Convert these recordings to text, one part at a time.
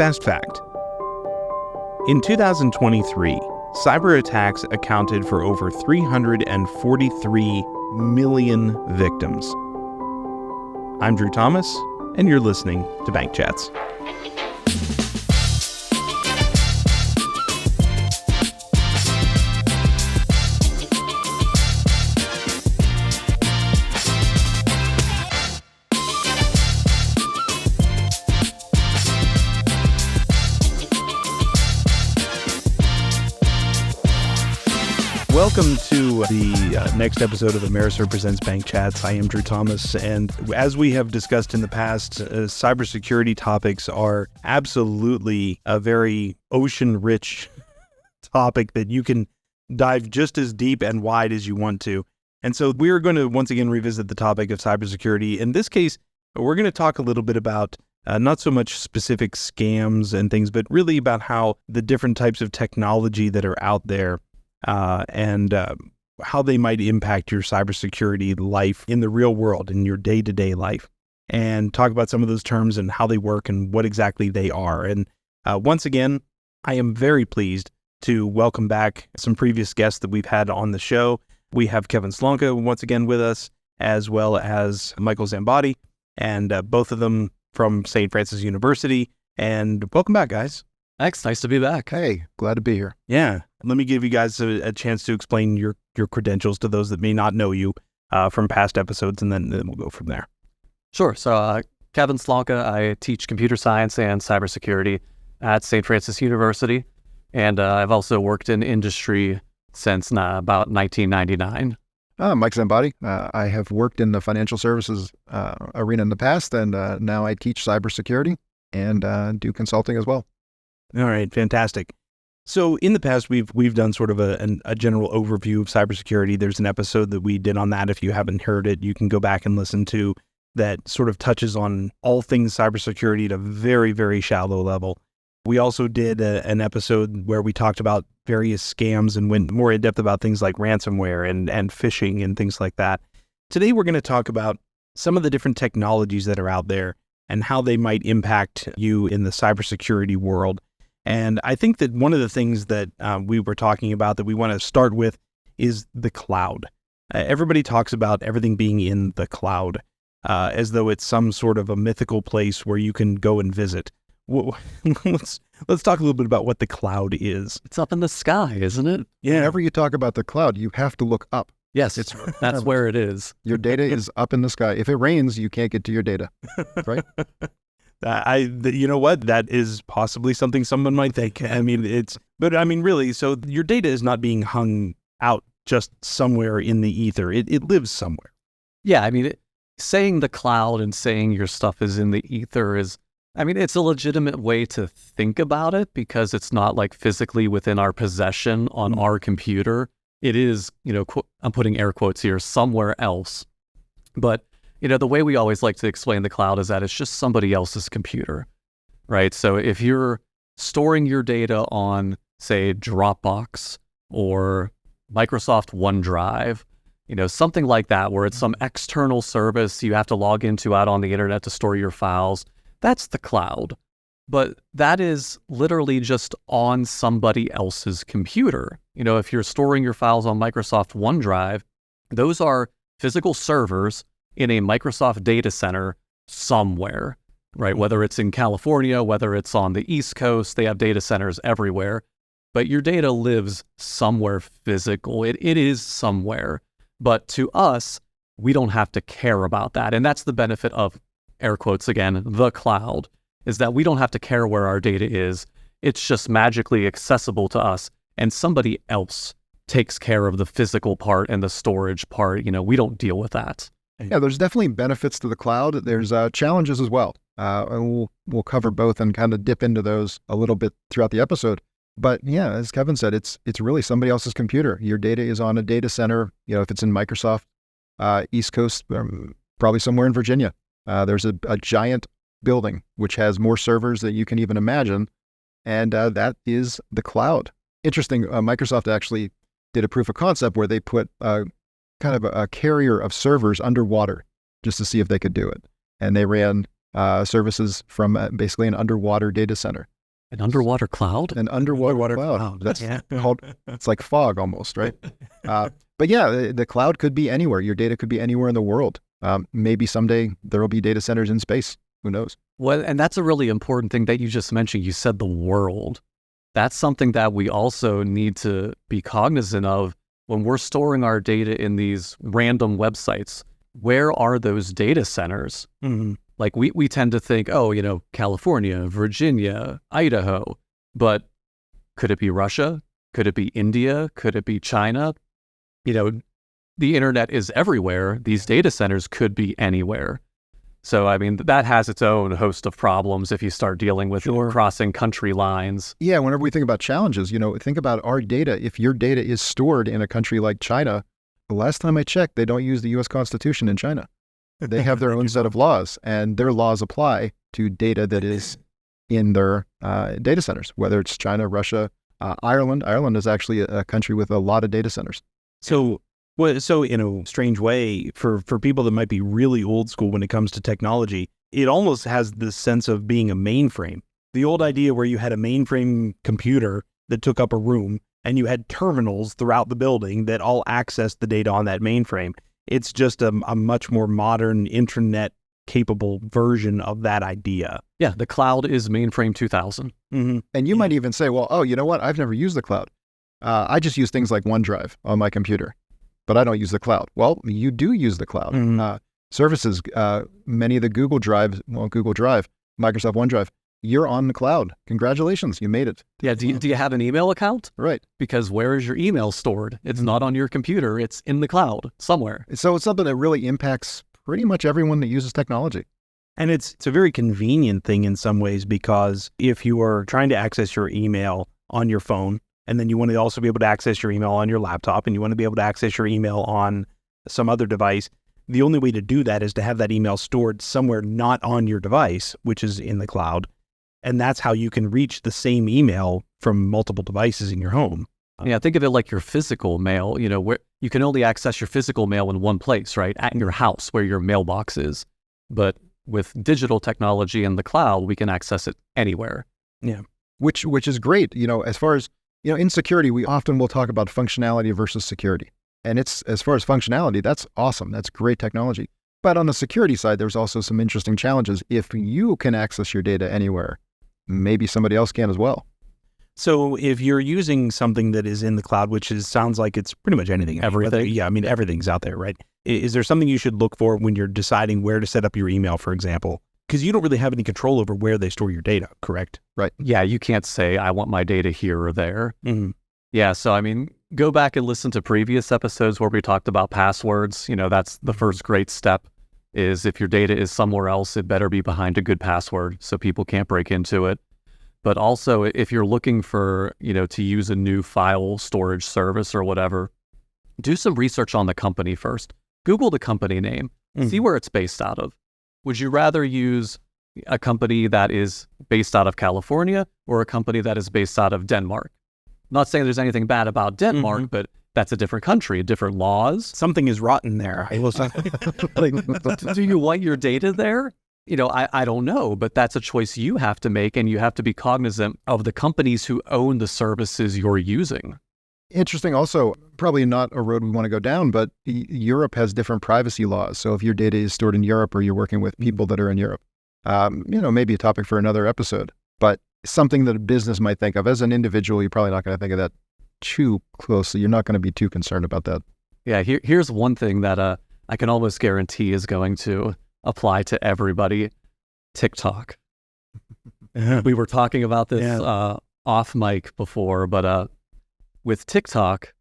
Fast fact. In 2023, cyber attacks accounted for over 343 million victims. I'm Drew Thomas, and you're listening to Bank Chats. Welcome to the next episode of AmeriServ Presents Bank Chats. I am Drew Thomas, and as we have discussed in the past, cybersecurity topics are absolutely a very ocean-rich topic that you can dive just as deep and wide as you want to. And so we're going to once again revisit the topic of cybersecurity. In this case, we're going to talk a little bit about not so much specific scams and things, but really about how the different types of technology that are out there and how they might impact your cybersecurity life in the real world, in your day-to-day life, and talk about some of those terms and how they work and what exactly they are. And once again, I am very pleased to welcome back some previous guests that we've had on the show. We have Kevin Slonka once again with us, as well as Michael Zambotti, and both of them from St. Francis University. And welcome back, guys. Thanks. Nice to be back. Hey, glad to be here. Yeah. Let me give you guys a chance to explain your credentials to those that may not know you from past episodes, and then we'll go from there. Sure. So Kevin Slonka, I teach computer science and cybersecurity at St. Francis University, and I've also worked in industry since about 1999. Mike Zambotti. I have worked in the financial services arena in the past, and now I teach cybersecurity and do consulting as well. All right, fantastic. So in the past, we've done sort of a general overview of cybersecurity. There's an episode that we did on that. If you haven't heard it, you can go back and listen to that. Sort of touches on all things cybersecurity at a very, very shallow level. We also did an episode where we talked about various scams and went more in depth about things like ransomware and phishing and things like that. Today, we're going to talk about some of the different technologies that are out there and how they might impact you in the cybersecurity world. And I think that one of the things that we were talking about that we want to start with is the cloud. Everybody talks about everything being in the cloud as though it's some sort of a mythical place where you can go and visit. Let's talk a little bit about what the cloud is. It's up in the sky, isn't it? Yeah. Whenever you talk about the cloud, you have to look up. Yes, that's where it is. Your data is up in the sky. If it rains, you can't get to your data, right? You know what? That is possibly something someone might think. Really, so your data is not being hung out just somewhere in the ether. It lives somewhere. Yeah, saying the cloud and saying your stuff is in the ether is, it's a legitimate way to think about it because it's not like physically within our possession on our computer. It is, I'm putting air quotes here, somewhere else. But the way we always like to explain the cloud is that it's just somebody else's computer, right? So if you're storing your data on, say, Dropbox or Microsoft OneDrive, something like that, where it's some external service you have to log into out on the internet to store your files, that's the cloud. But that is literally just on somebody else's computer. If you're storing your files on Microsoft OneDrive, those are physical servers in a Microsoft data center somewhere, right? Whether it's in California, whether it's on the East Coast, they have data centers everywhere. But your data lives somewhere physical. It is somewhere. But to us, we don't have to care about that. And that's the benefit of, air quotes again, the cloud, is that we don't have to care where our data is. It's just magically accessible to us. And somebody else takes care of the physical part and the storage part. We don't deal with that. Yeah, there's definitely benefits to the cloud. There's challenges as well. And we'll cover both and kind of dip into those a little bit throughout the episode. But yeah, as Kevin said, it's really somebody else's computer. Your data is on a data center. If it's in Microsoft East Coast, probably somewhere in Virginia. There's a giant building which has more servers than you can even imagine, and that is the cloud. Interesting. Microsoft actually did a proof of concept where they put kind of a carrier of servers underwater just to see if they could do it. And they ran services from basically an underwater data center. An underwater cloud? An underwater cloud. That's called, it's like fog almost, right? But yeah, the cloud could be anywhere. Your data could be anywhere in the world. Maybe someday there will be data centers in space. Who knows? Well, and that's a really important thing that you just mentioned. You said the world. That's something that we also need to be cognizant of when we're storing our data in these random websites. Where are those data centers? Mm-hmm. Like we tend to think, oh, California, Virginia, Idaho, but could it be Russia? Could it be India? Could it be China? The internet is everywhere. These data centers could be anywhere. So, I mean, that has its own host of problems if you start dealing with crossing country lines. Yeah, whenever we think about challenges, think about our data. If your data is stored in a country like China, the last time I checked, they don't use the U.S. Constitution in China. They have their own set of laws, and their laws apply to data that is in their data centers, whether it's China, Russia, Ireland. Ireland is actually a country with a lot of data centers. So in a strange way, for people that might be really old school when it comes to technology, it almost has this sense of being a mainframe. The old idea where you had a mainframe computer that took up a room and you had terminals throughout the building that all accessed the data on that mainframe. It's just a much more modern internet-capable version of that idea. Yeah, the cloud is mainframe 2000. Mm-hmm. And you might even say, well, oh, you know what? I've never used the cloud. I just use things like OneDrive on my computer, but I don't use the cloud. Well, you do use the cloud. Mm-hmm. Services, many of the Google Drive, Microsoft OneDrive, you're on the cloud. Congratulations, you made it. Yeah, do you have an email account? Right. Because where is your email stored? It's not on your computer. It's in the cloud somewhere. So it's something that really impacts pretty much everyone that uses technology. And it's a very convenient thing in some ways, because if you are trying to access your email on your phone, and then you want to also be able to access your email on your laptop, and you want to be able to access your email on some other device, the only way to do that is to have that email stored somewhere not on your device, which is in the cloud. And that's how you can reach the same email from multiple devices in your home. Yeah, think of it like your physical mail, where you can only access your physical mail in one place, right? At your house where your mailbox is. But with digital technology and the cloud, we can access it anywhere. Yeah. Which is great. As far as, in security, we often will talk about functionality versus security. And it's, as far as functionality, that's awesome. That's great technology. But on the security side, there's also some interesting challenges. If you can access your data anywhere, maybe somebody else can as well. So if you're using something that is in the cloud, which sounds like it's pretty much anything. Everything. Everything's out there, right? Is there something you should look for when you're deciding where to set up your email, for example? Because you don't really have any control over where they store your data, correct? Right. Yeah, you can't say, I want my data here or there. Mm-hmm. Yeah, so go back and listen to previous episodes where we talked about passwords. That's the first great step, is if your data is somewhere else, it better be behind a good password so people can't break into it. But also, if you're looking for, to use a new file storage service or whatever, do some research on the company first. Google the company name, see where it's based out of. Would you rather use a company that is based out of California or a company that is based out of Denmark? I'm not saying there's anything bad about Denmark, but that's a different country, different laws. Something is rotten there. I will say. Do you want your data there? I don't know, but that's a choice you have to make, and you have to be cognizant of the companies who own the services you're using. Interesting. Also, probably not a road we want to go down, but Europe has different privacy laws. So if your data is stored in Europe or you're working with people that are in Europe, maybe a topic for another episode, but something that a business might think of. As an individual, you're probably not going to think of that too closely. You're not going to be too concerned about that. Yeah, here's one thing that I can almost guarantee is going to apply to everybody. TikTok. We were talking about this off mic before, but with TikTok,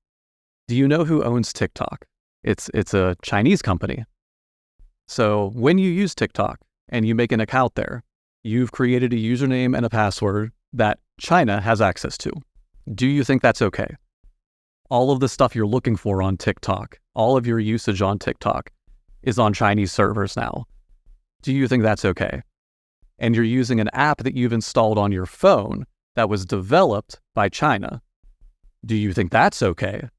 do you know who owns TikTok? It's a Chinese company. So when you use TikTok and you make an account there, you've created a username and a password that China has access to. Do you think that's okay? All of the stuff you're looking for on TikTok, all of your usage on TikTok is on Chinese servers now. Do you think that's okay? And you're using an app that you've installed on your phone that was developed by China. Do you think that's okay?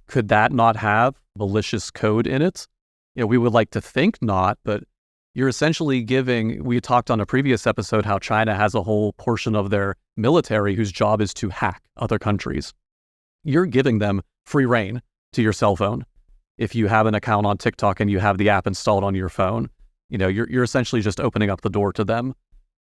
Could that not have malicious code in it? We would like to think not, but you're essentially giving, we talked on a previous episode how China has a whole portion of their military whose job is to hack other countries. You're giving them free reign to your cell phone. If you have an account on TikTok and you have the app installed on your phone, you're essentially just opening up the door to them.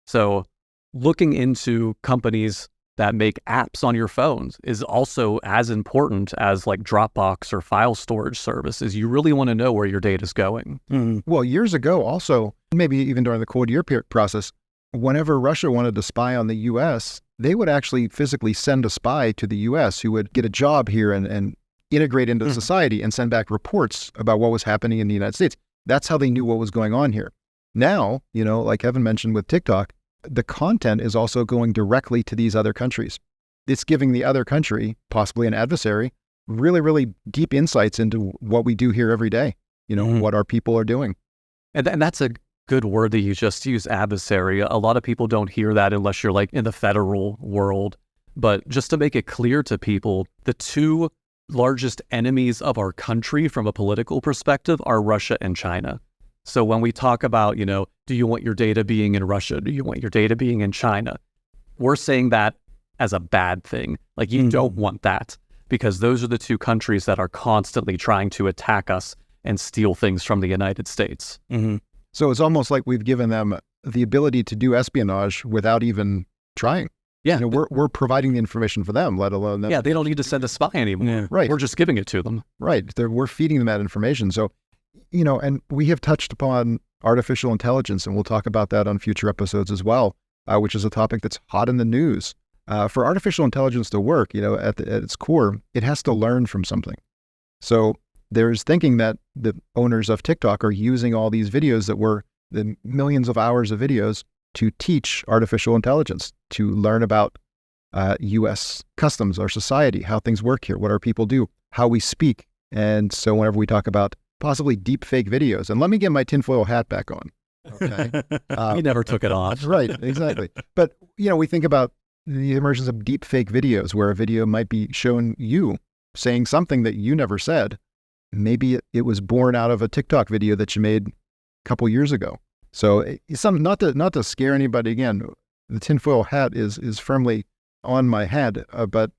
So looking into companies that make apps on your phones is also as important as like Dropbox or file storage services. You really want to know where your data is going. Well, years ago also, maybe even during the Cold War process, whenever Russia wanted to spy on the U.S., they would actually physically send a spy to the U.S. who would get a job here and integrate into society and send back reports about what was happening in the United States. That's how they knew what was going on here. Now, like Evan mentioned with TikTok, the content is also going directly to these other countries. It's giving the other country, possibly an adversary, really, really deep insights into what we do here every day, what our people are doing. And that's a good word that you just used, adversary. A lot of people don't hear that unless you're like in the federal world. But just to make it clear to people, the two largest enemies of our country from a political perspective are Russia and China. So when we talk about, do you want your data being in Russia? Do you want your data being in China? We're saying that as a bad thing. Like you don't want that because those are the two countries that are constantly trying to attack us and steal things from the United States. So it's almost like we've given them the ability to do espionage without even trying. Yeah. We're providing the information for them, let alone them. Yeah, they don't need to send a spy anymore. Yeah. Right. We're just giving it to them. Right. We're feeding them that information. So, and we have touched upon artificial intelligence, and we'll talk about that on future episodes as well, which is a topic that's hot in the news. For artificial intelligence to work, at its core, it has to learn from something. So there's thinking that the owners of TikTok are using all these videos that were the millions of hours of videos to teach artificial intelligence, to learn about U.S. customs, our society, how things work here, what our people do, how we speak. And so whenever we talk about possibly deep fake videos, and let me get my tinfoil hat back on. Okay. He never took it off. Right, exactly. But, we think about the emergence of deep fake videos where a video might be showing you saying something that you never said. Maybe it was born out of a TikTok video that you made a couple years ago. So it's not to scare anybody again. The tinfoil hat is firmly on my head, but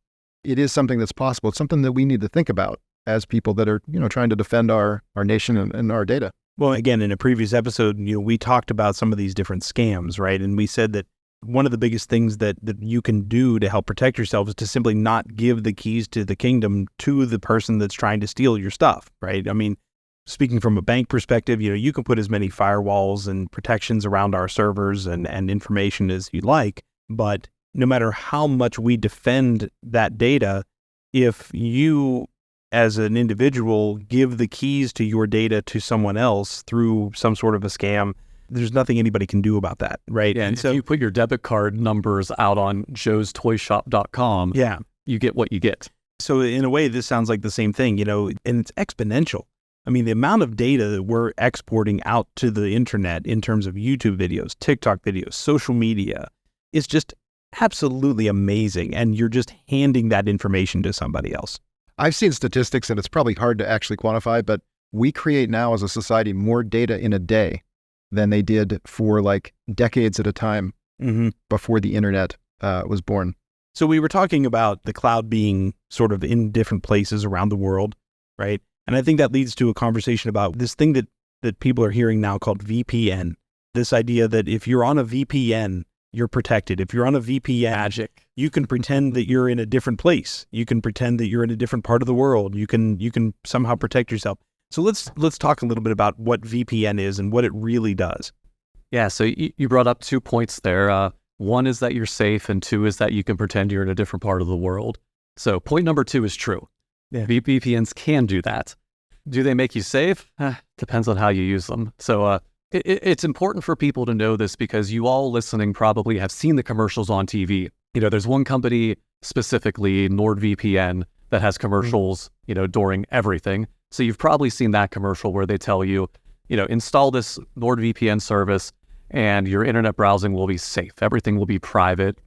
it is something that's possible. It's something that we need to think about as people that are trying to defend our nation and our data. Well, again, in a previous episode, we talked about some of these different scams, right? And we said that one of the biggest things that you can do to help protect yourself is to simply not give the keys to the kingdom to the person that's trying to steal your stuff, right? I mean, speaking from a bank perspective, you can put as many firewalls and protections around our servers and information as you like, but no matter how much we defend that data, if you as an individual give the keys to your data to someone else through some sort of a scam, there's nothing anybody can do about that, right? Yeah, and so if you put your debit card numbers out on joestoyshop.com, you get what you get. So in a way, this sounds like the same thing, and it's exponential. I mean, the amount of data that we're exporting out to the internet in terms of YouTube videos, TikTok videos, social media, is just absolutely amazing. And you're just handing that information to somebody else. I've seen statistics, and it's probably hard to actually quantify, but we create now as a society more data in a day than they did for like decades at a time before the internet was born. So we were talking about the cloud being sort of in different places around the world, right? And I think that leads to a conversation about this thing that people are hearing now called VPN. This idea that if you're on a VPN, you're protected. If you're on a VPN, magic. You can pretend that you're in a different place. You can pretend that you're in a different part of the world. You can somehow protect yourself. So let's talk a little bit about what VPN is and what it really does. Yeah, so you brought up 2 points there. One is that you're safe, and 2 is that you can pretend you're in a different part of the world. So point number 2 is true. Yeah. VPNs can do that. Do they make you safe? Depends on how you use them. So it's important for people to know this because you all listening probably have seen the commercials on TV. There's one company specifically, NordVPN, that has commercials, during everything. So you've probably seen that commercial where they tell you, install this NordVPN service and your internet browsing will be safe. Everything will be private.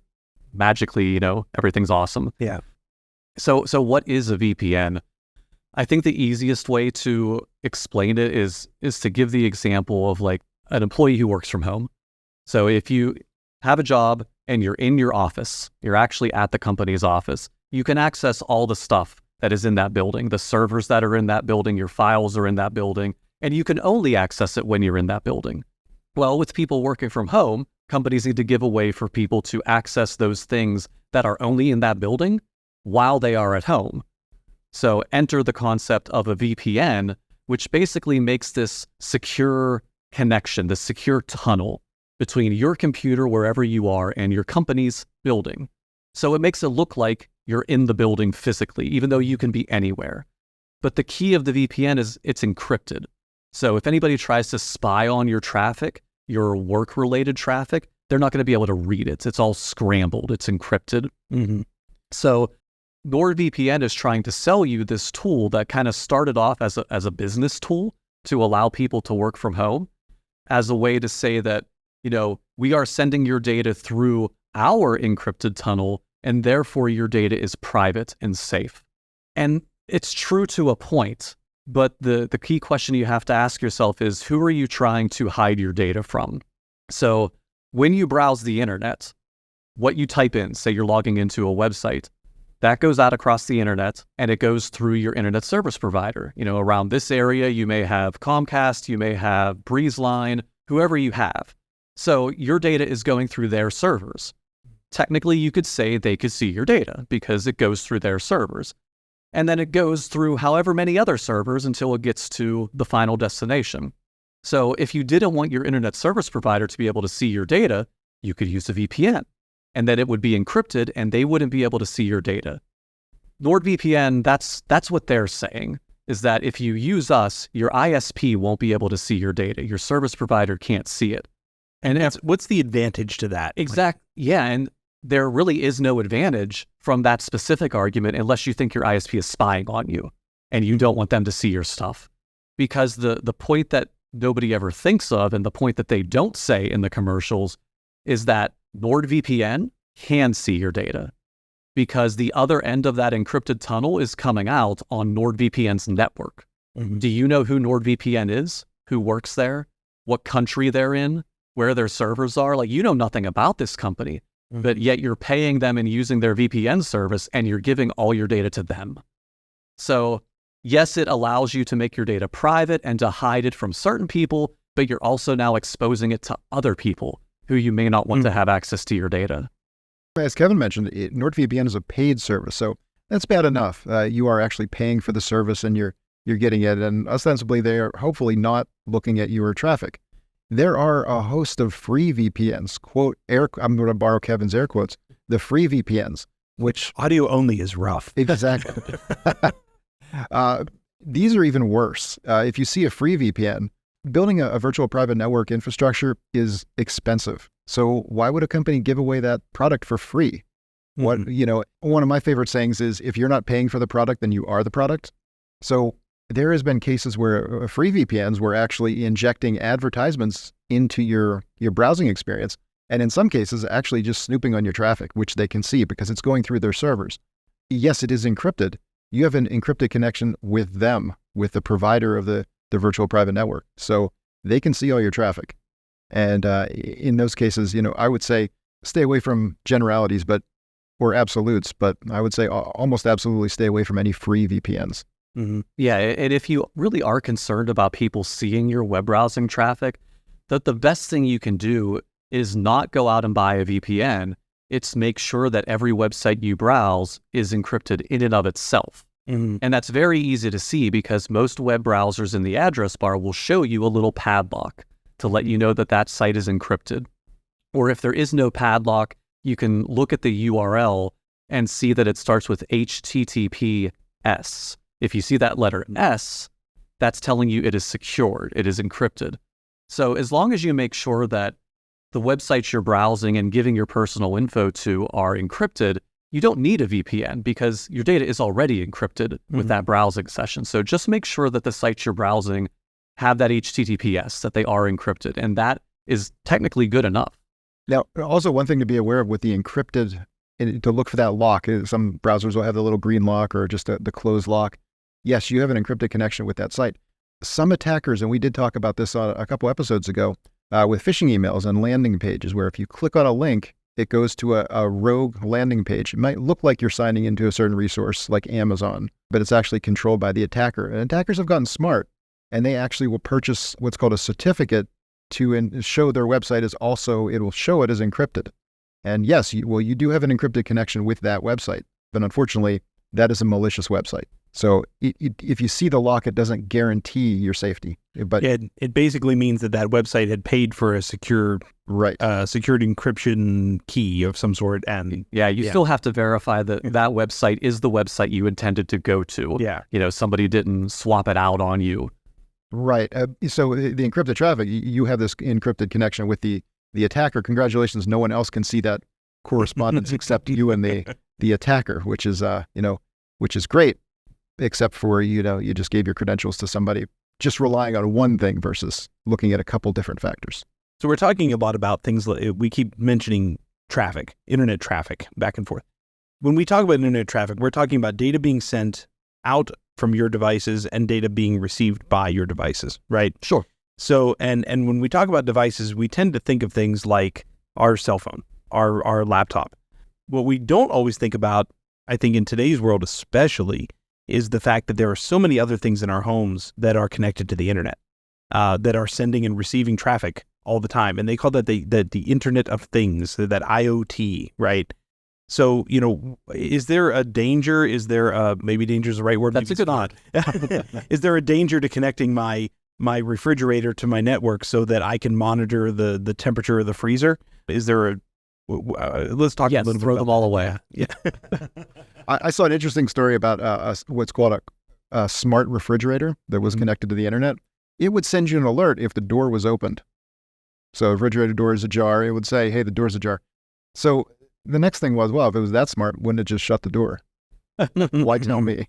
Magically, everything's awesome. Yeah. So what is a VPN? I think the easiest way to explain it is to give the example of like an employee who works from home. So if you have a job and you're in your office, you're actually at the company's office, you can access all the stuff that is in that building, the servers that are in that building, your files are in that building, and you can only access it when you're in that building. Well, with people working from home, companies need to give a way for people to access those things that are only in that building while they are at home. So enter the concept of a VPN, which basically makes this secure connection, this secure tunnel between your computer wherever you are and your company's building. So it makes it look like you're in the building physically, even though you can be anywhere. But the key of the VPN is it's encrypted. So if anybody tries to spy on your traffic, your work-related traffic, they're not going to be able to read it. It's all scrambled. It's encrypted. Mm-hmm. So NordVPN is trying to sell you this tool that kind of started off as a business tool to allow people to work from home, as a way to say that, we are sending your data through our encrypted tunnel, and therefore your data is private and safe. And it's true to a point, but the key question you have to ask yourself is, who are you trying to hide your data from? So when you browse the internet, what you type in, say you're logging into a website, that goes out across the internet and it goes through your internet service provider. Around this area, you may have Comcast, you may have BreezeLine, whoever you have. So your data is going through their servers. Technically, you could say they could see your data because it goes through their servers. And then it goes through however many other servers until it gets to the final destination. So if you didn't want your internet service provider to be able to see your data, you could use a VPN. And then it would be encrypted and they wouldn't be able to see your data. NordVPN, that's what they're saying, is that if you use us, your ISP won't be able to see your data. Your service provider can't see it. And what's the advantage to that? Yeah, and there really is no advantage from that specific argument unless you think your ISP is spying on you and you don't want them to see your stuff. Because the point that nobody ever thinks of, and the point that they don't say in the commercials, is that NordVPN can see your data, because the other end of that encrypted tunnel is coming out on NordVPN's network. Mm-hmm. Do you know who NordVPN is? Who works there? What country they're in? Where their servers are? You know nothing about this company, mm-hmm. but yet you're paying them and using their VPN service, and you're giving all your data to them. So yes, it allows you to make your data private and to hide it from certain people, but you're also now exposing it to other people who you may not want to have access to your data. As Kevin mentioned, NordVPN is a paid service, so that's bad enough. You are actually paying for the service and you're getting it, and ostensibly they are hopefully not looking at your traffic. There are a host of free VPNs, I'm going to borrow Kevin's air quotes, the free VPNs, which... Audio only is rough. Exactly. These are even worse. If you see a free VPN, building a virtual private network infrastructure is expensive. So why would a company give away that product for free? Mm-hmm. One of my favorite sayings is, if you're not paying for the product, then you are the product. So there has been cases where free VPNs were actually injecting advertisements into your browsing experience. And in some cases, actually just snooping on your traffic, which they can see because it's going through their servers. Yes, it is encrypted. You have an encrypted connection with them, with the provider of the virtual private network. So they can see all your traffic. And in those cases, I would say stay away from generalities or absolutes, but I would say almost absolutely stay away from any free VPNs. Mm-hmm. Yeah, and if you really are concerned about people seeing your web browsing traffic, the best thing you can do is not go out and buy a VPN. It's make sure that every website you browse is encrypted in and of itself. Mm-hmm. And that's very easy to see because most web browsers in the address bar will show you a little padlock to let you know that site is encrypted. Or if there is no padlock, you can look at the URL and see that it starts with HTTPS. If you see that letter S, that's telling you it is secured, it is encrypted. So as long as you make sure that the websites you're browsing and giving your personal info to are encrypted, you don't need a VPN because your data is already encrypted with that browsing session. So just make sure that the sites you're browsing have that HTTPS, that they are encrypted, and that is technically good enough. Now, also one thing to be aware of with the encrypted, to look for that lock, some browsers will have the little green lock or just the closed lock. Yes, you have an encrypted connection with that site. Some attackers, and we did talk about this a couple episodes ago, with phishing emails and landing pages, where if you click on a link, it goes to a rogue landing page. It might look like you're signing into a certain resource like Amazon, but it's actually controlled by the attacker. And attackers have gotten smart, and they actually will purchase what's called a certificate to show their website is also, it will show it as encrypted. And yes, you do have an encrypted connection with that website, but unfortunately, that is a malicious website. So if you see the lock, it doesn't guarantee your safety. But it basically means that website had paid for a secured encryption key of some sort. And you still have to verify that that website is the website you intended to go to. Yeah. Somebody didn't swap it out on you. Right. So the encrypted traffic, you have this encrypted connection with the attacker. Congratulations. No one else can see that correspondence except you and the attacker, which is great, except for, you just gave your credentials to somebody, just relying on one thing versus looking at a couple different factors. So we're talking a lot about things like, we keep mentioning traffic, internet traffic, back and forth. When we talk about internet traffic, we're talking about data being sent out from your devices and data being received by your devices, right? Sure. So, and when we talk about devices, we tend to think of things like our cell phone, our laptop. What we don't always think about, I think in today's world especially, is the fact that there are so many other things in our homes that are connected to the internet, that are sending and receiving traffic all the time. And they call that the Internet of Things, that IoT, right? So, is there a danger? Is there maybe danger is the right word? That's a good one. Is there a danger to connecting my refrigerator to my network so that I can monitor the temperature of the freezer? Is there let's talk a little bit throw about them all away. Yeah. I saw an interesting story about what's called a smart refrigerator that was connected to the internet. It would send you an alert if the door was opened. So refrigerator door is ajar. It would say, hey, the door's ajar. So the next thing was, well, if it was that smart, wouldn't it just shut the door? Why tell me?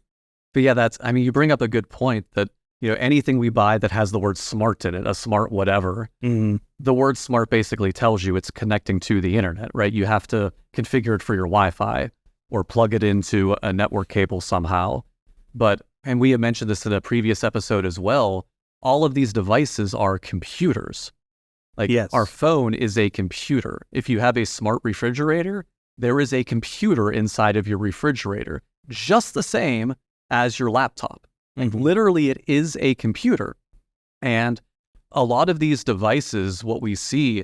But yeah, you bring up a good point that, anything we buy that has the word smart in it, a smart whatever, the word smart basically tells you it's connecting to the internet, right? You have to configure it for your Wi-Fi or plug it into a network cable somehow. And we have mentioned this in a previous episode as well, all of these devices are computers. Yes. Our phone is a computer. If you have a smart refrigerator, there is a computer inside of your refrigerator, just the same as your laptop. Literally, it is a computer. And a lot of these devices, what we see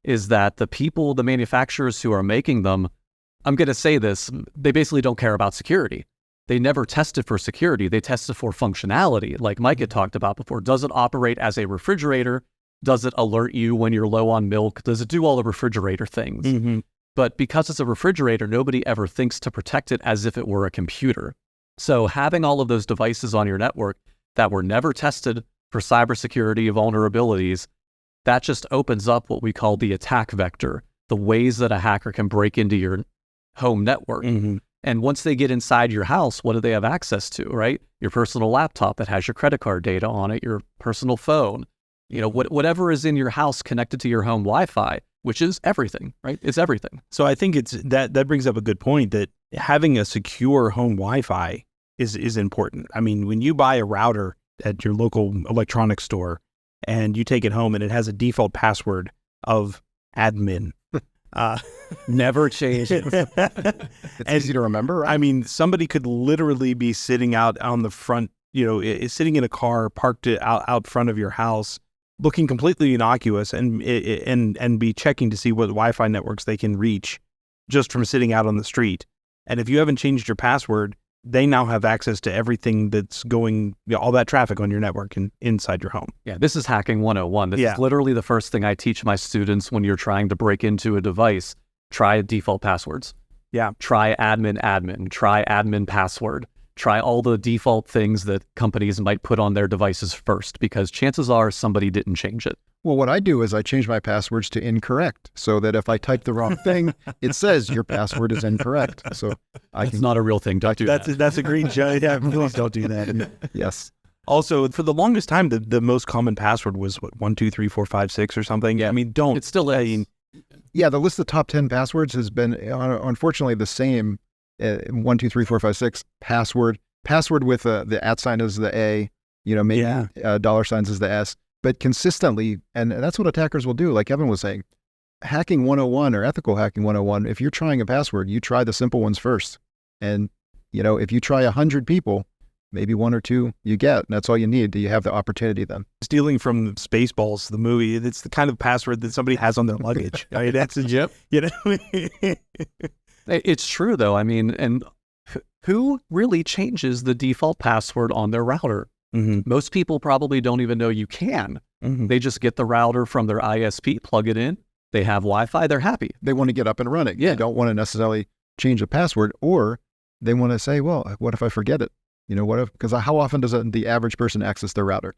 is that the manufacturers who are making them, I'm going to say this, they basically don't care about security. They never tested for security. They tested for functionality, like Mike had talked about before. Does it operate as a refrigerator? Does it alert you when you're low on milk? Does it do all the refrigerator things? But because it's a refrigerator, nobody ever thinks to protect it as if it were a computer. So having all of those devices on your network that were never tested for cybersecurity vulnerabilities, that just opens up what we call the attack vector, the ways that a hacker can break into your home network. And once they get inside your house, what do they have access to, right? Your personal laptop that has your credit card data on it, your personal phone, whatever is in your house connected to your home Wi-Fi, which is everything, right? It's everything. So I think that brings up a good point, that having a secure home Wi-Fi is important. I mean, when you buy a router at your local electronics store and you take it home and it has a default password of admin, never change it. It's easy to remember, right? I mean, somebody could literally be sitting out on the front, sitting in a car parked out front of your house, looking completely innocuous, and be checking to see what Wi-Fi networks they can reach just from sitting out on the street. And if you haven't changed your password, they now have access to everything that's going, all that traffic on your network and inside your home. Yeah, this is hacking 101. This is literally the first thing I teach my students when you're trying to break into a device. Try default passwords. Yeah. Try admin, try admin password. Try all the default things that companies might put on their devices first, because chances are somebody didn't change it. Well, what I do is I change my passwords to incorrect, so that if I type the wrong thing, it says your password is incorrect. So it's not a real thing. Don't do that. That's a green show. Yeah, please don't do that. Yes. Also, for the longest time, the most common password was 1, 2, 3, 4, 5, 6 or something. Yeah. I mean, don't. It still is. Yeah, the list of top 10 passwords has been unfortunately the same. 1, 2, 3, 4, 5, 6 password with the @ sign is the A, maybe dollar signs is the S. but consistently, and that's what attackers will do, like Kevin was saying. Hacking 101 or ethical hacking 101, if you're trying a password, you try the simple ones first. And, if you try 100 people, maybe one or two you get, and that's all you need. Do you have the opportunity then? Stealing from Spaceballs, the movie, it's the kind of password that somebody has on their luggage. I mean, that's Yep. It's true, though. I mean, and who really changes the default password on their router? Mm-hmm. Most people probably don't even know you can. Mm-hmm. They just get the router from their ISP, plug it in. They have Wi-Fi, they're happy. They want to get up and running. Yeah. They don't want to necessarily change the password, or they want to say, well, what if I forget it? Because how often does the average person access their router?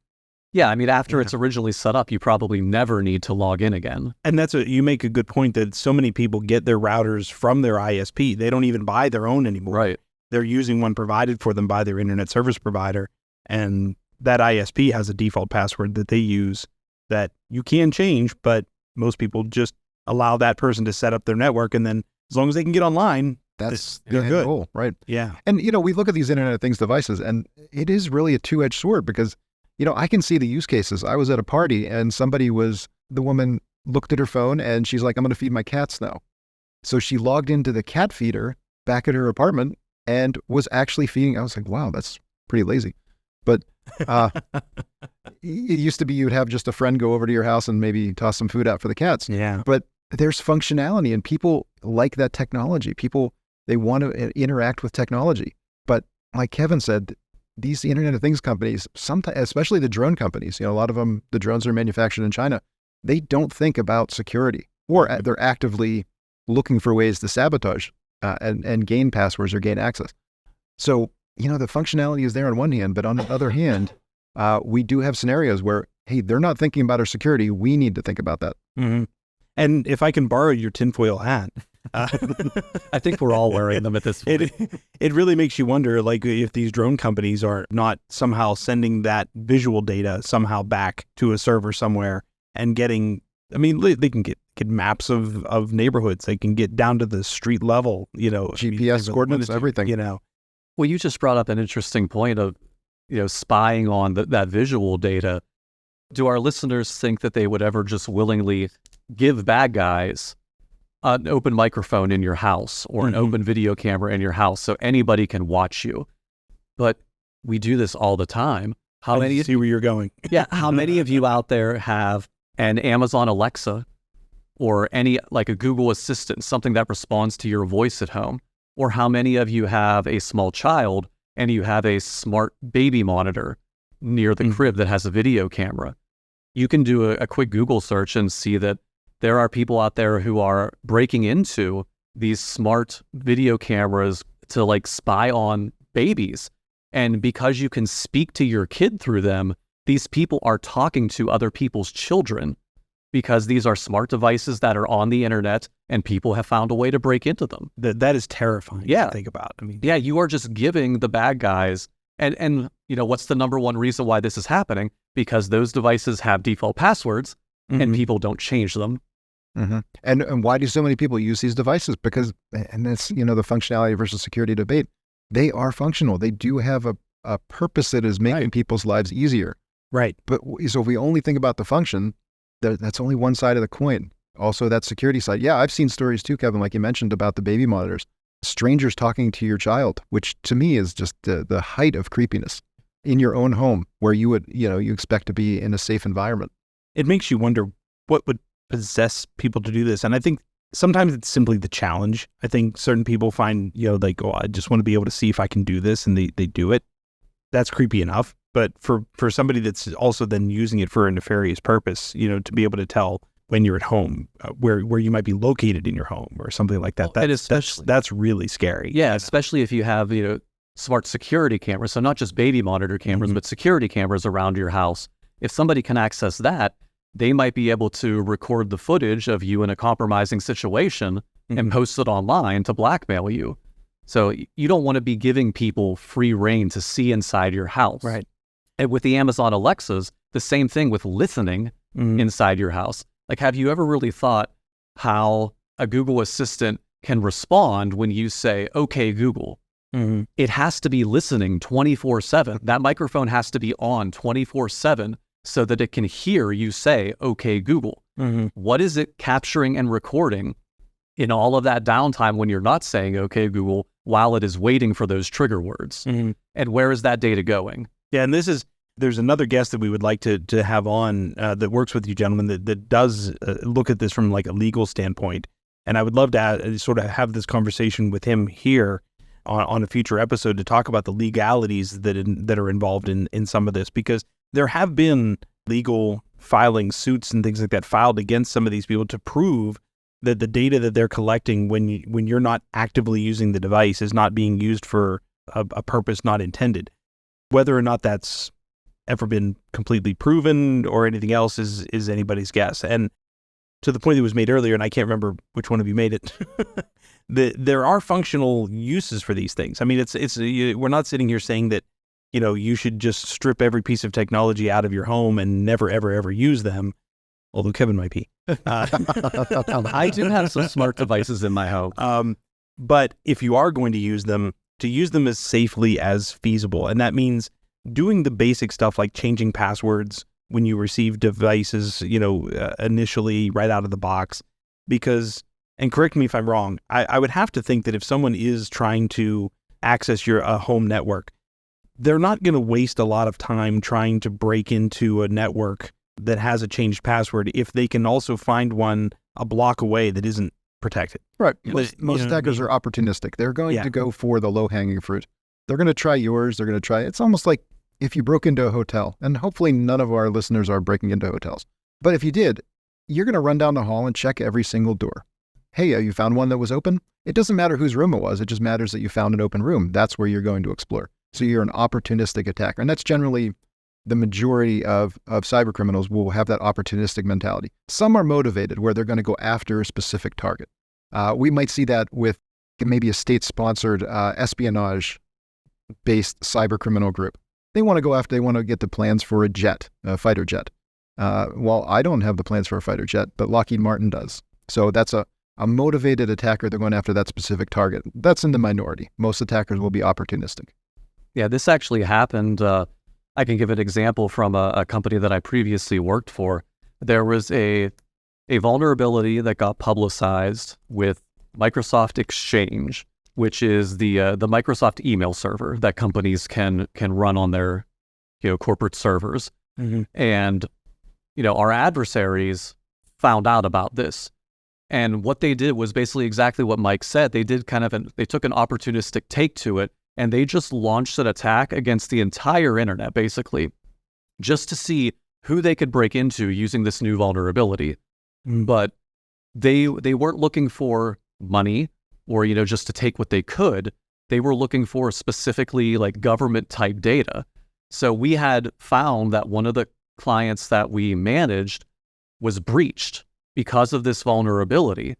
Yeah, I mean, after it's originally set up, you probably never need to log in again. And you make a good point that so many people get their routers from their ISP. They don't even buy their own anymore. Right. They're using one provided for them by their internet service provider. And that ISP has a default password that they use that you can change, but most people just allow that person to set up their network. And then as long as they can get online, they're good. Goal, right? Yeah. And, we look at these Internet of Things devices, and it is really a two-edged sword because, I can see the use cases. I was at a party and the woman looked at her phone and she's like, I'm going to feed my cats now. So she logged into the cat feeder back at her apartment and was actually feeding. I was like, wow, that's pretty lazy. But it used to be you'd have just a friend go over to your house and maybe toss some food out for the cats. Yeah. But there's functionality, and people like that technology. People, they want to interact with technology. But like Kevin said, these Internet of Things companies, sometimes, especially the drone companies, a lot of them, the drones are manufactured in China. They don't think about security, or they're actively looking for ways to sabotage and gain passwords or gain access. So, the functionality is there on one hand, but on the other hand, we do have scenarios where, hey, they're not thinking about our security. We need to think about that. Mm-hmm. And if I can borrow your tinfoil hat, I think we're all wearing them at this point. It really makes you wonder, like, if these drone companies are not somehow sending that visual data somehow back to a server somewhere and getting, they can get maps of neighborhoods. They can get down to the street level, GPS coordinates, everything. Well, you just brought up an interesting point of, spying on that visual data. Do our listeners think that they would ever just willingly give bad guys an open microphone in your house or an open video camera in your house so anybody can watch you? But we do this all the time. I see where you're going. Yeah. How many of you out there have an Amazon Alexa or like a Google Assistant, something that responds to your voice at home? Or how many of you have a small child and you have a smart baby monitor near the crib that has a video camera? You can do a quick Google search and see that there are people out there who are breaking into these smart video cameras to like spy on babies. And because you can speak to your kid through them, these people are talking to other people's children because these are smart devices that are on the internet and people have found a way to break into them. That is terrifying to think about. Yeah, you are just giving the bad guys, and what's the number one reason why this is happening? Because those devices have default passwords and people don't change them. Mm-hmm. And why do so many people use these devices? Because, and that's, the functionality versus security debate, they are functional. They do have a purpose that is making people's lives easier. Right. But so if we only think about the function, that's only one side of the coin. Also, that security side. Yeah, I've seen stories too, Kevin, like you mentioned about the baby monitors. Strangers talking to your child, which to me is just the height of creepiness in your own home where you would, you expect to be in a safe environment. It makes you wonder what would possess people to do this. And I think sometimes it's simply the challenge. I think certain people find, like, oh, I just want to be able to see if I can do this, and they do it. That's creepy enough. But for somebody that's also then using it for a nefarious purpose, to be able to tell when you're at home, where you might be located in your home or something like that, that's really scary. Yeah, especially if you have, smart security cameras. So not just baby monitor cameras, but security cameras around your house. If somebody can access that, they might be able to record the footage of you in a compromising situation and post it online to blackmail you. So you don't want to be giving people free reign to see inside your house. Right. And with the Amazon Alexas, the same thing with listening inside your house. Like, have you ever really thought how a Google Assistant can respond when you say, okay, Google? It has to be listening 24/7. That microphone has to be on 24/7 so that it can hear you say, okay, Google. What is it capturing and recording in all of that downtime when you're not saying, okay, Google, while it is waiting for those trigger words? And where is that data going? Yeah, and there's another guest that we would like to have on that works with you gentlemen that does look at this from like a legal standpoint. And I would love to sort of have this conversation with him here on a future episode to talk about the legalities that are involved in some of this, because there have been legal filing suits and things like that filed against some of these people to prove that the data that they're collecting when you're not actively using the device is not being used for a purpose not intended. Whether or not that's ever been completely proven or anything else is anybody's guess. And to the point that was made earlier, and I can't remember which one of you made it, there are functional uses for these things. I mean, we're not sitting here saying that, you should just strip every piece of technology out of your home and never, ever, ever use them. Although Kevin might be. I do have some smart devices in my home. But if you are going to use them as safely as feasible. And that means doing the basic stuff like changing passwords when you receive devices, initially right out of the box. Because, and correct me if I'm wrong, I would have to think that if someone is trying to access your home network, they're not going to waste a lot of time trying to break into a network that has a changed password if they can also find one a block away that isn't protected. Right. Most attackers are opportunistic. They're going to go for the low-hanging fruit. They're going to try yours. They're going to try. It's almost like if you broke into a hotel, and hopefully none of our listeners are breaking into hotels. But if you did, you're going to run down the hall and check every single door. Hey, you found one that was open? It doesn't matter whose room it was. It just matters that you found an open room. That's where you're going to explore. So you're an opportunistic attacker. And that's generally the majority of cyber criminals will have that opportunistic mentality. Some are motivated where they're going to go after a specific target. We might see that with maybe a state-sponsored espionage-based cyber criminal group. They want to get the plans for a jet, a fighter jet. Well, I don't have the plans for a fighter jet, but Lockheed Martin does. So that's a motivated attacker. They're going after that specific target. That's in the minority. Most attackers will be opportunistic. Yeah, this actually happened. I can give an example from a company that I previously worked for. There was a vulnerability that got publicized with Microsoft Exchange, which is the Microsoft email server that companies can run on their corporate servers. And our adversaries found out about this. And what they did was basically exactly what Mike said. They did they took an opportunistic take to it, and they just launched an attack against the entire internet, basically, just to see who they could break into using this new vulnerability. But they weren't looking for money or, just to take what they could. They were looking for specifically like government type data. So we had found that one of the clients that we managed was breached because of this vulnerability.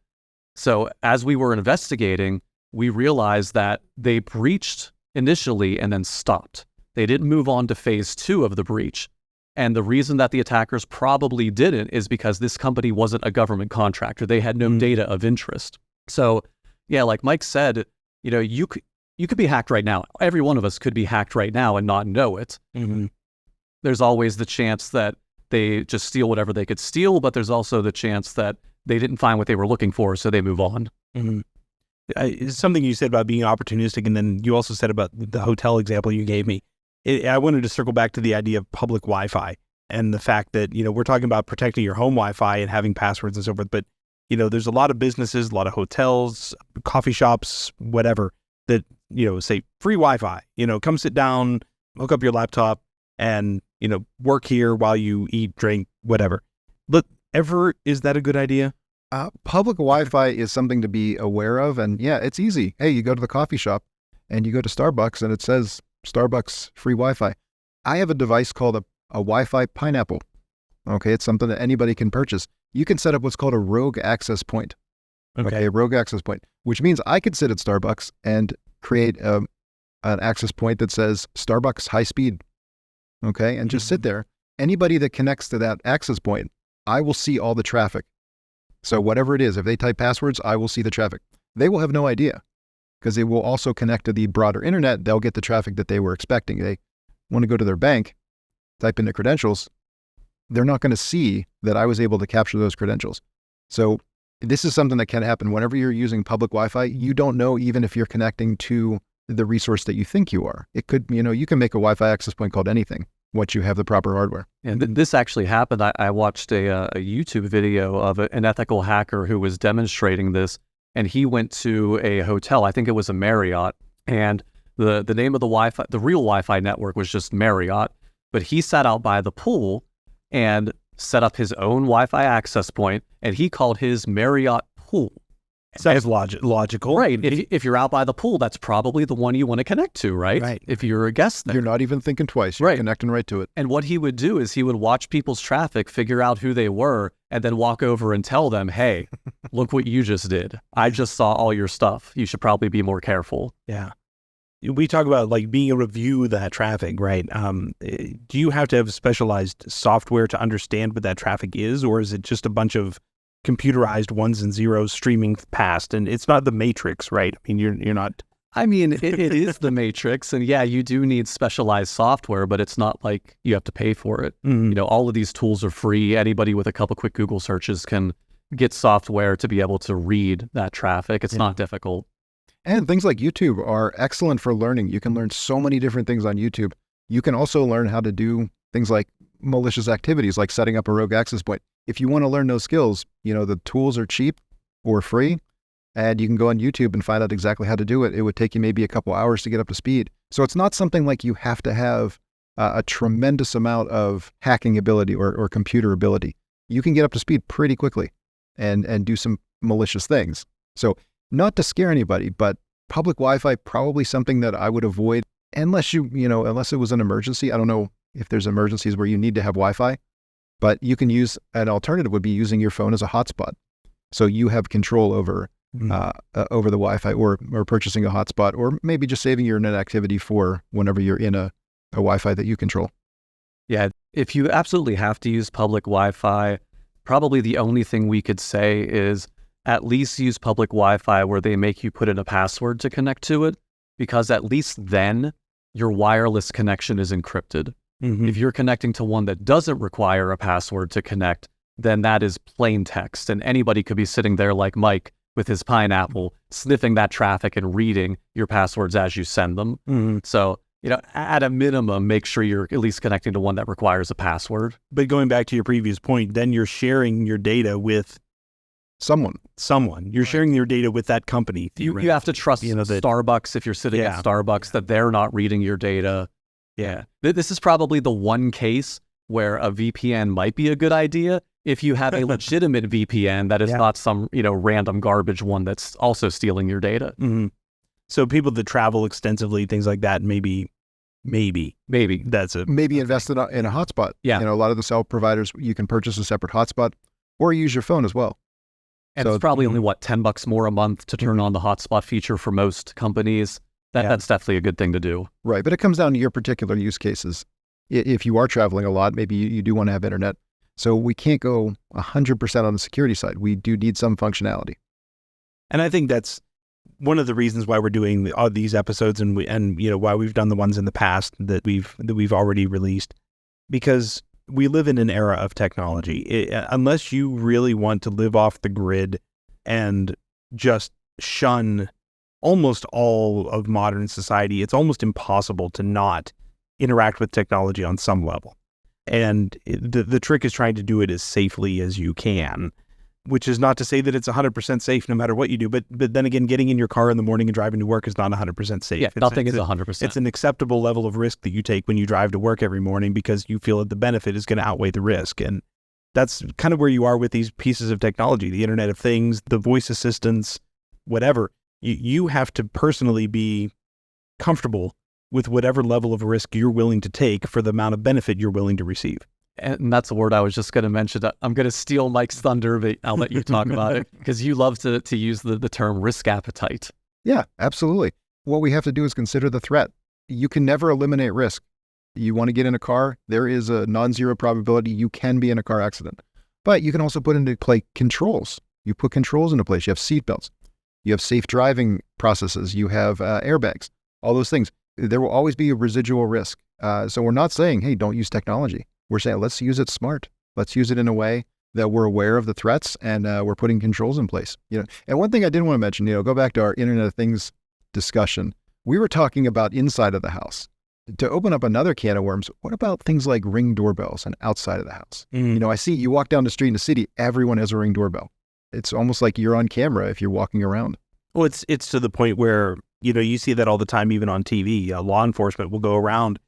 So as we were investigating, we realized that they breached initially and then stopped. They didn't move on to phase 2 of the breach. And the reason that the attackers probably didn't is because this company wasn't a government contractor. They had no data of interest. So yeah, like Mike said, you could be hacked right now. Every one of us could be hacked right now and not know it. There's always the chance that they just steal whatever they could steal, but there's also the chance that they didn't find what they were looking for, so they move on. Something you said about being opportunistic, and then you also said about the hotel example you gave me. I wanted to circle back to the idea of public Wi-Fi and the fact that, we're talking about protecting your home Wi-Fi and having passwords and so forth, but, there's a lot of businesses, a lot of hotels, coffee shops, whatever, that, say free Wi-Fi, come sit down, hook up your laptop and, work here while you eat, drink, whatever. But is that a good idea? Public Wi-Fi is something to be aware of. And yeah, it's easy. Hey, you go to the coffee shop and you go to Starbucks and it says Starbucks free Wi-Fi. I have a device called a Wi-Fi Pineapple. Okay, it's something that anybody can purchase. You can set up what's called a rogue access point. Okay, a rogue access point, which means I could sit at Starbucks and create an access point that says Starbucks high speed. Okay, and just sit there. Anybody that connects to that access point, I will see all the traffic. So whatever it is, if they type passwords, I will see the traffic. They will have no idea because they will also connect to the broader internet. They'll get the traffic that they were expecting. They want to go to their bank, type in their credentials. they're not going to see that I was able to capture those credentials. So this is something that can happen whenever you're using public Wi-Fi. You don't know even if you're connecting to the resource that you think you are. It could, you can make a Wi-Fi access point called anything once you have the proper hardware. And this actually happened. I watched a YouTube video of an ethical hacker who was demonstrating this, and he went to a hotel. I think it was a Marriott, and the name of the Wi-Fi, the real Wi-Fi network was just Marriott, but he sat out by the pool and set up his own Wi-Fi access point, and he called his Marriott pool. Sounds logical. Right. If you're out by the pool, that's probably the one you want to connect to, right? Right. If you're a guest there. You're not even thinking twice. You're connecting right to it. And what he would do is he would watch people's traffic, figure out who they were, and then walk over and tell them, hey, look what you just did. I just saw all your stuff. You should probably be more careful. Yeah. We talk about like being able to view that traffic, right? Do you have to have specialized software to understand what that traffic is, or is it just a bunch of computerized ones and zeros streaming past? And it's not the Matrix, right? I mean, you're not. I mean, it is the Matrix, and yeah, you do need specialized software, but it's not like you have to pay for it. Mm-hmm. All of these tools are free. Anybody with a couple quick Google searches can get software to be able to read that traffic. It's not difficult. And things like YouTube are excellent for learning. You can learn so many different things on YouTube. You can also learn how to do things like malicious activities, like setting up a rogue access point. If you want to learn those skills, the tools are cheap or free, and you can go on YouTube and find out exactly how to do it. It would take you maybe a couple hours to get up to speed. So it's not something like you have to have a tremendous amount of hacking ability or computer ability. You can get up to speed pretty quickly and do some malicious things. So not to scare anybody, but public Wi-Fi, probably something that I would avoid unless unless it was an emergency. I don't know if there's emergencies where you need to have Wi-Fi, but you can use an alternative would be using your phone as a hotspot. So you have control over the Wi-Fi or purchasing a hotspot, or maybe just saving your internet activity for whenever you're in a Wi-Fi that you control. Yeah, if you absolutely have to use public Wi-Fi, probably the only thing we could say is at least use public Wi-Fi where they make you put in a password to connect to it, because at least then your wireless connection is encrypted. Mm-hmm. If you're connecting to one that doesn't require a password to connect, then that is plain text, and anybody could be sitting there like Mike with his pineapple, sniffing that traffic and reading your passwords as you send them. Mm-hmm. So, at a minimum, make sure you're at least connecting to one that requires a password. But going back to your previous point, then you're sharing your data with someone. You're sharing your data with that company. You have to trust Starbucks, if you're sitting at Starbucks, that they're not reading your data. Yeah. This is probably the one case where a VPN might be a good idea if you have a legitimate VPN that is not some, random garbage one that's also stealing your data. Mm-hmm. So people that travel extensively, things like that, maybe that's it. Maybe invest in a hotspot. Yeah. A lot of the cell providers, you can purchase a separate hotspot or use your phone as well. And it's probably only, $10 more a month to turn on the hotspot feature for most companies. That's definitely a good thing to do. Right. But it comes down to your particular use cases. If you are traveling a lot, maybe you do want to have internet. So we can't go 100% on the security side. We do need some functionality. And I think that's one of the reasons why we're doing all these episodes and why we've done the ones in the past that we've already released, because we live in an era of technology. Unless you really want to live off the grid and just shun almost all of modern society, it's almost impossible to not interact with technology on some level. And the trick is trying to do it as safely as you can, which is not to say that it's 100% safe no matter what you do. But then again, getting in your car in the morning and driving to work is not 100% safe. Yeah, nothing is 100%. It's an acceptable level of risk that you take when you drive to work every morning because you feel that the benefit is going to outweigh the risk. And that's kind of where you are with these pieces of technology, the Internet of Things, the voice assistants, whatever. You have to personally be comfortable with whatever level of risk you're willing to take for the amount of benefit you're willing to receive. And that's a word I was just going to mention. I'm going to steal Mike's thunder, but I'll let you talk about it because you love to use the term risk appetite. Yeah, absolutely. What we have to do is consider the threat. You can never eliminate risk. You want to get in a car, there is a non-zero probability you can be in a car accident. But you can also put into play controls. You put controls into place. You have seatbelts. You have safe driving processes. You have airbags. All those things. There will always be a residual risk. So we're not saying, hey, don't use technology. We're saying, let's use it smart. Let's use it in a way that we're aware of the threats and we're putting controls in place. And one thing I did want to mention, go back to our Internet of Things discussion. We were talking about inside of the house. To open up another can of worms, what about things like Ring doorbells and outside of the house? I see you walk down the street in the city, everyone has a Ring doorbell. It's almost like you're on camera if you're walking around. Well, it's to the point where, you see that all the time, even on TV. Law enforcement will go around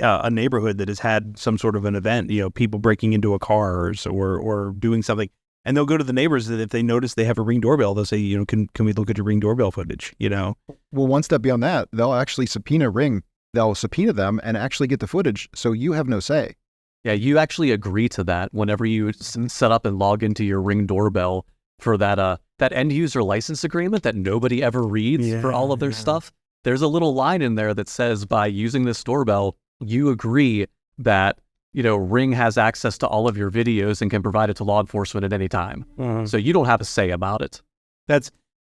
a neighborhood that has had some sort of an event, people breaking into a car or doing something. And they'll go to the neighbors that if they notice they have a Ring doorbell, they'll say, can we look at your Ring doorbell footage, Well, one step beyond that, they'll actually subpoena Ring. They'll subpoena them and actually get the footage. So you have no say. Yeah, you actually agree to that whenever you set up and log into your Ring doorbell for that end user license agreement that nobody ever reads for all of their stuff. There's a little line in there that says, by using this doorbell, you agree that, Ring has access to all of your videos and can provide it to law enforcement at any time. So you don't have a say about it.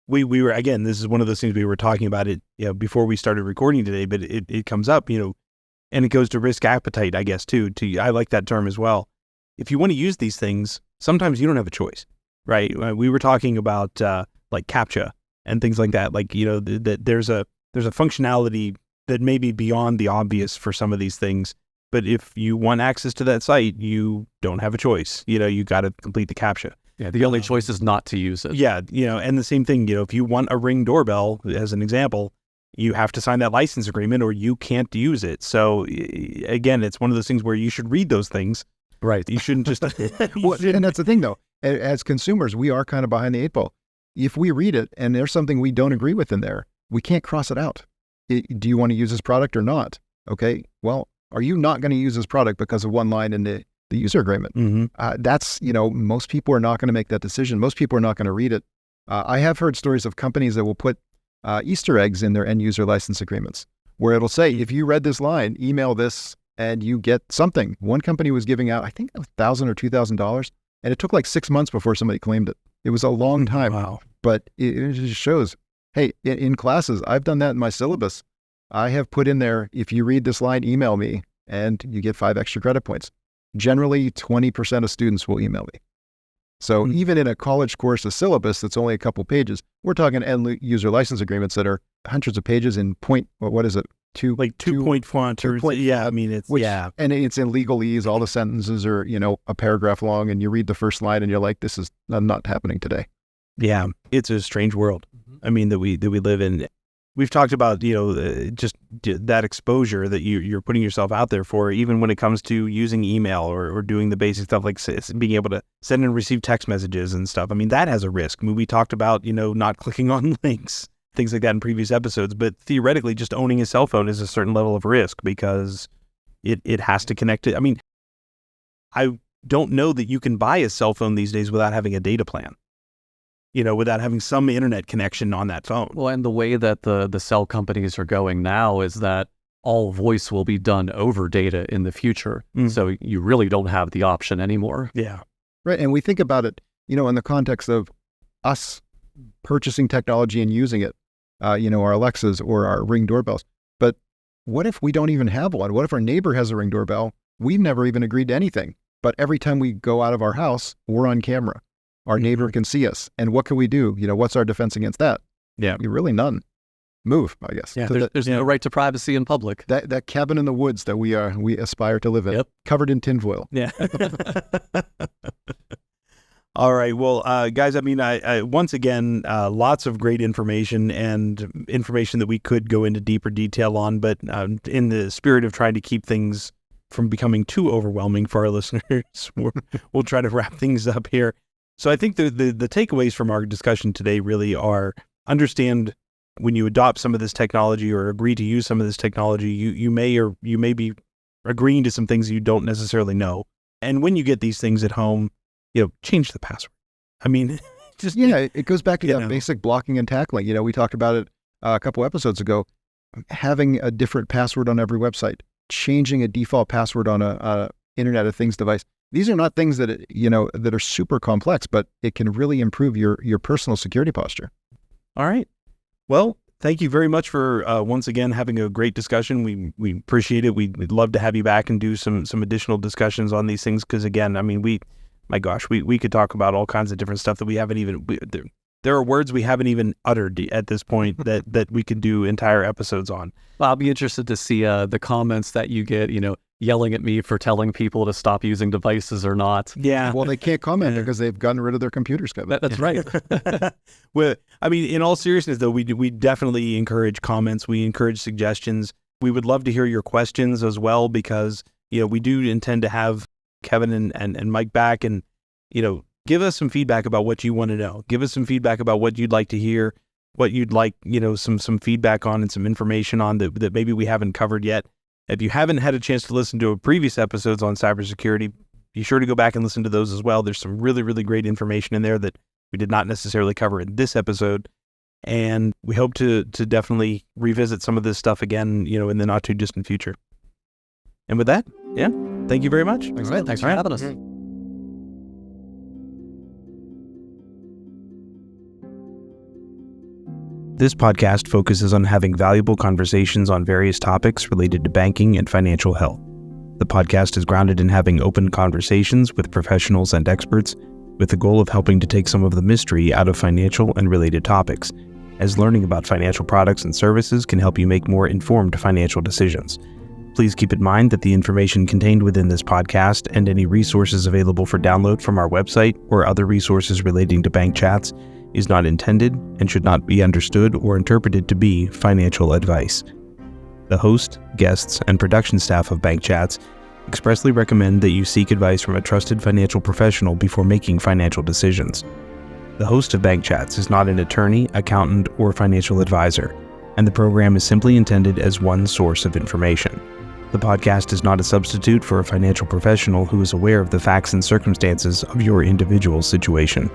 We were, again, this is one of those things we were talking about it, before we started recording today, but it comes up, and it goes to risk appetite, I guess, too. I like that term as well. If you want to use these things, sometimes you don't have a choice, right? We were talking about like CAPTCHA and things like that. Like, that there's a functionality that may be beyond the obvious for some of these things. But if you want access to that site, you don't have a choice. You got to complete the CAPTCHA. Yeah, the only choice is not to use it. Yeah, and the same thing, if you want a Ring doorbell, as an example, you have to sign that license agreement or you can't use it. So again, it's one of those things where you should read those things. Right. You shouldn't just... And that's the thing, though. As consumers, we are kind of behind the eight ball. If we read it and there's something we don't agree with in there, we can't cross it out. Do you want to use this product or not? Okay, well, are you not going to use this product because of one line in the user agreement? That's, most people are not going to make that decision. Most people are not going to read it. I have heard stories of companies that will put Easter eggs in their end user license agreements, where it'll say, if you read this line, email this and you get something. One company was giving out, I think, $1,000 or $2,000, and it took like 6 months before somebody claimed it. It was a long time. Wow. But it just shows, hey, in classes, I've done that in my syllabus. I have put in there, if you read this line, email me, and you get 5 extra credit points. Generally, 20% of students will email me. So even in a college course, a syllabus that's only a couple pages, we're talking end user license agreements that are hundreds of pages in what is it? 2-point font. Yeah, I mean, it's, And it's in legalese. All the sentences are, a paragraph long, and you read the first line and you're like, this is not happening today. Yeah, it's a strange world. I mean, that we live in. We've talked about, just that exposure that you're putting yourself out there for, even when it comes to using email or doing the basic stuff like being able to send and receive text messages and stuff. I mean, that has a risk. I mean, we talked about, not clicking on links, things like that in previous episodes. But theoretically, just owning a cell phone is a certain level of risk because it has to connect to. I mean, I don't know that you can buy a cell phone these days without having a data plan. Without having some internet connection on that phone. Well, and the way that the cell companies are going now is that all voice will be done over data in the future. So you really don't have the option anymore. Yeah. Right. And we think about it, in the context of us purchasing technology and using it, our Alexas or our Ring doorbells. But what if we don't even have one? What if our neighbor has a Ring doorbell? We've never even agreed to anything. But every time we go out of our house, we're on camera. Our neighbor can see us. And what can we do? What's our defense against that? Yeah. Really none. Move, I guess. Yeah, there's no right to privacy in public. That cabin in the woods that we aspire to live in, covered in tinfoil. Yeah. All right. Well, guys, I mean, I once again, lots of great information and information that we could go into deeper detail on, but in the spirit of trying to keep things from becoming too overwhelming for our listeners, we'll try to wrap things up here. So I think the takeaways from our discussion today really are understand when you adopt some of this technology or agree to use some of this technology, you may be agreeing to some things you don't necessarily know. And when you get these things at home, change the password. I mean, it goes back to that basic blocking and tackling. We talked about it a couple episodes ago. Having a different password on every website, changing a default password on a Internet of Things device. These are not things that, that are super complex, but it can really improve your personal security posture. All right. Well, thank you very much for once again having a great discussion. We appreciate it. We'd love to have you back and do some additional discussions on these things because, again, I mean, we could talk about all kinds of different stuff that we haven't even. There are words we haven't even uttered at this point that we could do entire episodes on. Well, I'll be interested to see the comments that you get, yelling at me for telling people to stop using devices or not. Yeah. Well, they can't comment because they've gotten rid of their computers, Kevin. That's right. Well, I mean, in all seriousness, though, we definitely encourage comments. We encourage suggestions. We would love to hear your questions as well because, we do intend to have Kevin and Mike back and, give us some feedback about what you want to know. Give us some feedback about what you'd like to hear, what you'd like, some feedback on and some information on that maybe we haven't covered yet. If you haven't had a chance to listen to previous episodes on cybersecurity, be sure to go back and listen to those as well. There's some really, really great information in there that we did not necessarily cover in this episode. And we hope to definitely revisit some of this stuff again, in the not too distant future. And with that, thank you very much. Thanks for having us. This podcast focuses on having valuable conversations on various topics related to banking and financial health. The podcast is grounded in having open conversations with professionals and experts with the goal of helping to take some of the mystery out of financial and related topics, as learning about financial products and services can help you make more informed financial decisions. Please keep in mind that the information contained within this podcast and any resources available for download from our website or other resources relating to bank chats is not intended and should not be understood or interpreted to be financial advice. The host, guests, and production staff of Bank Chats expressly recommend that you seek advice from a trusted financial professional before making financial decisions. The host of Bank Chats is not an attorney, accountant, or financial advisor, and the program is simply intended as one source of information. The podcast is not a substitute for a financial professional who is aware of the facts and circumstances of your individual situation.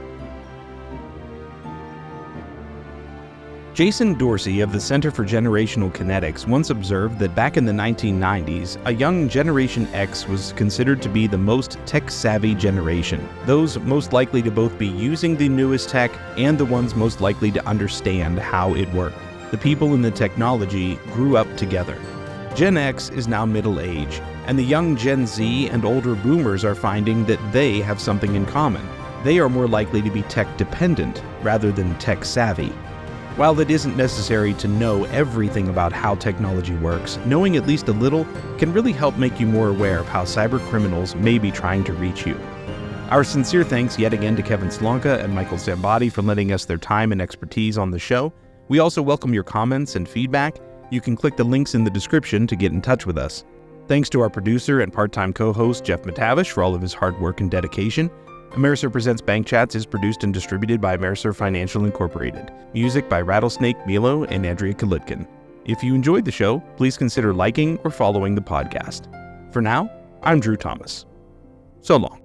Jason Dorsey of the Center for Generational Kinetics once observed that back in the 1990s, a young Generation X was considered to be the most tech-savvy generation, those most likely to both be using the newest tech and the ones most likely to understand how it worked. The people in the technology grew up together. Gen X is now middle age, and the young Gen Z and older boomers are finding that they have something in common. They are more likely to be tech-dependent rather than tech-savvy. While it isn't necessary to know everything about how technology works, knowing at least a little can really help make you more aware of how cyber criminals may be trying to reach you. Our sincere thanks yet again to Kevin Slonka and Michael Zambotti for lending us their time and expertise on the show. We also welcome your comments and feedback. You can click the links in the description to get in touch with us. Thanks to our producer and part-time co-host Jeff McTavish for all of his hard work and dedication. AmeriServ Presents Bank Chats is produced and distributed by AmeriServ Financial Incorporated. Music by Rattlesnake, Milo, and Andrea Kalitkin. If you enjoyed the show, please consider liking or following the podcast. For now, I'm Drew Thomas. So long.